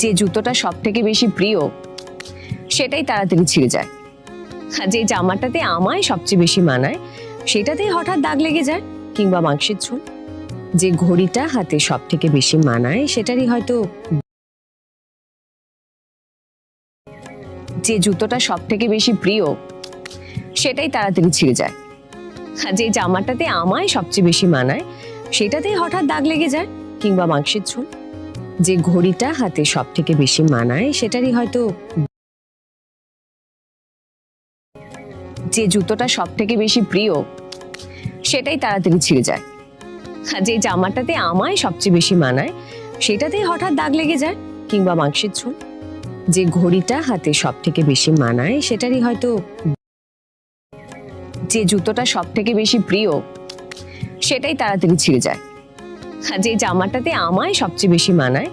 যে জুতোটা সব থেকে বেশি প্রিয় সেটাই তাড়াতাড়ি ছিঁড়ে যায়। আর যে জামাটাতে আমায় সবচেয়ে বেশি মানায় সেটাতেই হঠাৎ দাগ লেগে যায় কিংবা মাংসের ঝোল। যে ঘড়িটা হাতে সব থেকে বেশি মানায় সেটারই হয়তো, যে জুতোটা সব থেকে বেশি প্রিয় সেটাই তাড়াতাড়ি ছিঁড়ে যায়। আর যে জামাটাতে আমায় সবচেয়ে বেশি মানায় সেটাতেই হঠাৎ দাগ লেগে যায় কিংবা মাংসের ঝোল। যে ঘড়িটা হাতে সব থেকে বেশি মানায় সেটারই হয়তো, যে জুতোটা সব থেকে বেশি প্রিয় সেটাই তাড়াতাড়ি ছিঁড়ে যায়। আর যে জামাটাতে আমায় সবচেয়ে বেশি মানায় সেটাতেই হঠাৎ দাগ লেগে যায় কিংবা মাংসের ঝোল। যে ঘড়িটা হাতে সব থেকে বেশি মানায় সেটারই হয়তো, যে জুতোটা সব থেকে বেশি প্রিয় সেটাই তাড়াতাড়ি ছিঁড়ে যায়। আর যে জামাটাতে আমায় সবচেয়ে বেশি মানায়